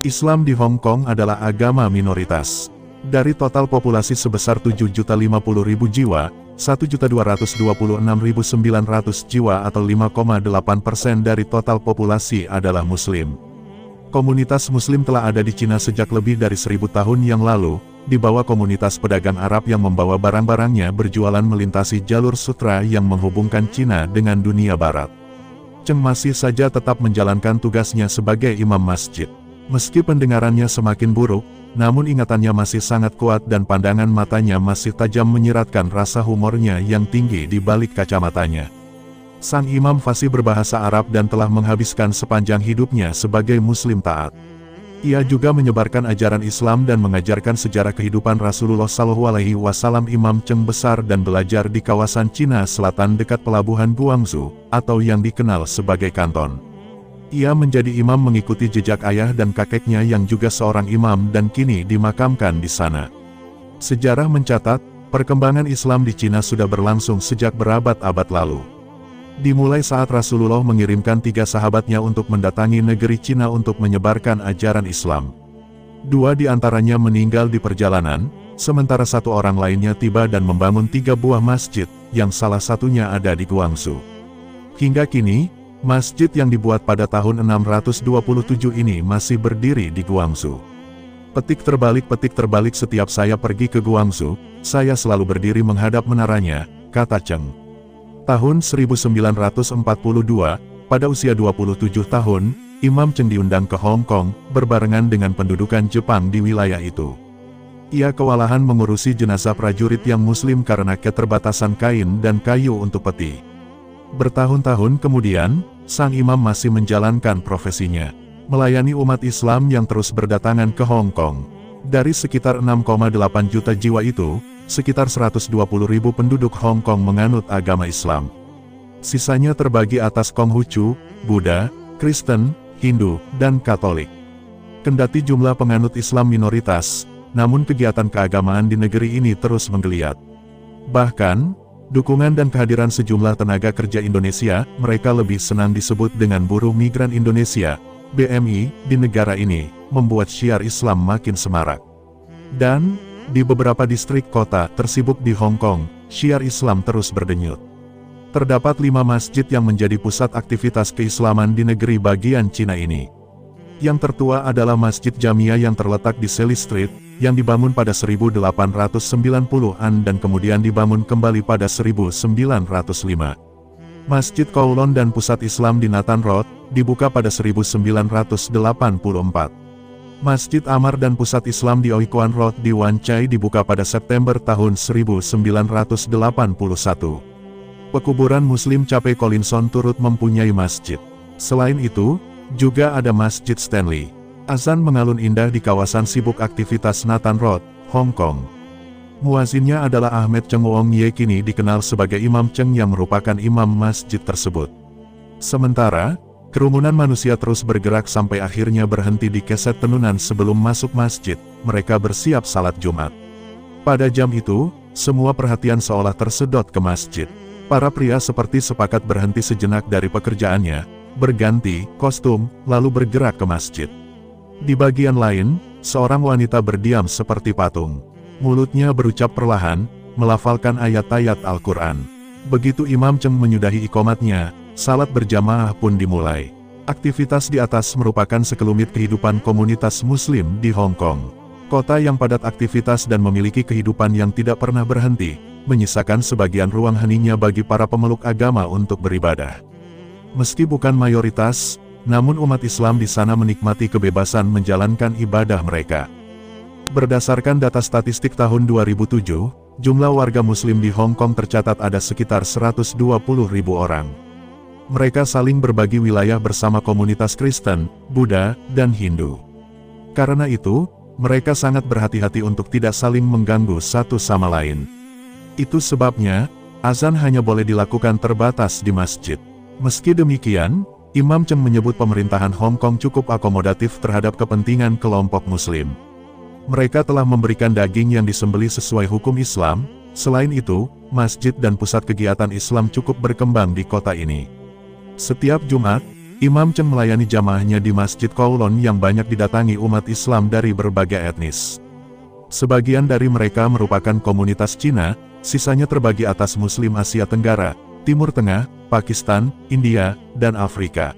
Islam di Hong Kong adalah agama minoritas. Dari total populasi sebesar 7.050.000 jiwa, 1.226.900 jiwa atau 5,8% dari total populasi adalah Muslim. Komunitas Muslim telah ada di Cina sejak lebih dari 1000 tahun yang lalu, di bawah komunitas pedagang Arab yang membawa barang-barangnya berjualan melintasi jalur sutra yang menghubungkan Cina dengan dunia barat. Cheng masih saja tetap menjalankan tugasnya sebagai imam masjid. Meski pendengarannya semakin buruk, namun ingatannya masih sangat kuat dan pandangan matanya masih tajam menyiratkan rasa humornya yang tinggi di balik kacamatanya. Sang imam fasih berbahasa Arab dan telah menghabiskan sepanjang hidupnya sebagai muslim taat. Ia juga menyebarkan ajaran Islam dan mengajarkan sejarah kehidupan Rasulullah SAW. Imam Cheng besar dan belajar di kawasan Cina Selatan dekat pelabuhan Guangzhou, atau yang dikenal sebagai Kanton. Ia menjadi imam mengikuti jejak ayah dan kakeknya yang juga seorang imam dan kini dimakamkan di sana. Sejarah mencatat, perkembangan Islam di Cina sudah berlangsung sejak berabad-abad lalu. Dimulai saat Rasulullah mengirimkan 3 sahabatnya untuk mendatangi negeri Cina untuk menyebarkan ajaran Islam. 2 di antaranya meninggal di perjalanan, sementara 1 orang lainnya tiba dan membangun 3 buah masjid, yang salah satunya ada di Guangzhou. Hingga kini, masjid yang dibuat pada tahun 627 ini masih berdiri di Guangzhou. Petik terbalik setiap saya pergi ke Guangzhou, saya selalu berdiri menghadap menaranya, kata Cheng. Tahun 1942, pada usia 27 tahun, Imam Cheng diundang ke Hong Kong, berbarengan dengan pendudukan Jepang di wilayah itu. Ia kewalahan mengurusi jenazah prajurit yang muslim karena keterbatasan kain dan kayu untuk peti. Bertahun-tahun kemudian, sang imam masih menjalankan profesinya, melayani umat Islam yang terus berdatangan ke Hong Kong. Dari sekitar 6,8 juta jiwa itu, sekitar 120.000 penduduk Hong Kong menganut agama Islam. Sisanya terbagi atas Konghucu, Buddha, Kristen, Hindu, dan Katolik. Kendati jumlah penganut Islam minoritas, namun kegiatan keagamaan di negeri ini terus menggeliat. Bahkan, dukungan dan kehadiran sejumlah tenaga kerja Indonesia, mereka lebih senang disebut dengan buruh migran Indonesia, BMI, di negara ini, membuat syiar Islam makin semarak. Dan, di beberapa distrik kota tersibuk di Hong Kong, syiar Islam terus berdenyut. Terdapat 5 masjid yang menjadi pusat aktivitas keislaman di negeri bagian Cina ini. Yang tertua adalah Masjid Jamia yang terletak di Sally Street, yang dibangun pada 1890-an dan kemudian dibangun kembali pada 1905. Masjid Kowloon dan Pusat Islam di Nathan Road, dibuka pada 1984. Masjid Amar dan Pusat Islam di Oi Kuan Road di Wan Chai dibuka pada September tahun 1981. Pekuburan Muslim Cape Collinson turut mempunyai masjid. Selain itu, juga ada Masjid Stanley. Azan mengalun indah di kawasan sibuk aktivitas Nathan Road, Hong Kong. Muazinnya adalah Ahmed Cheng Wong Ye, kini dikenal sebagai Imam Cheng yang merupakan imam masjid tersebut. Sementara, kerumunan manusia terus bergerak sampai akhirnya berhenti di keset tenunan sebelum masuk masjid, mereka bersiap salat Jumat. Pada jam itu, semua perhatian seolah tersedot ke masjid. Para pria seperti sepakat berhenti sejenak dari pekerjaannya, berganti kostum, lalu bergerak ke masjid. Di bagian lain, seorang wanita berdiam seperti patung. Mulutnya berucap perlahan, melafalkan ayat-ayat Al-Quran. Begitu Imam Cheng menyudahi iqamatnya, salat berjamaah pun dimulai. Aktivitas di atas merupakan sekelumit kehidupan komunitas Muslim di Hong Kong. Kota yang padat aktivitas dan memiliki kehidupan yang tidak pernah berhenti, menyisakan sebagian ruang heningnya bagi para pemeluk agama untuk beribadah. Meski bukan mayoritas, namun umat Islam di sana menikmati kebebasan menjalankan ibadah mereka. Berdasarkan data statistik tahun 2007, jumlah warga Muslim di Hong Kong tercatat ada sekitar 120.000 orang. Mereka saling berbagi wilayah bersama komunitas Kristen, Buddha, dan Hindu. Karena itu, mereka sangat berhati-hati untuk tidak saling mengganggu satu sama lain. Itu sebabnya, azan hanya boleh dilakukan terbatas di masjid. Meski demikian, Imam Cheng menyebut pemerintahan Hong Kong cukup akomodatif terhadap kepentingan kelompok Muslim. Mereka telah memberikan daging yang disembelih sesuai hukum Islam. Selain itu, masjid dan pusat kegiatan Islam cukup berkembang di kota ini. Setiap Jumat, Imam Chen melayani jamaahnya di Masjid Kowloon yang banyak didatangi umat Islam dari berbagai etnis. Sebagian dari mereka merupakan komunitas Cina, sisanya terbagi atas Muslim Asia Tenggara, Timur Tengah, Pakistan, India, dan Afrika.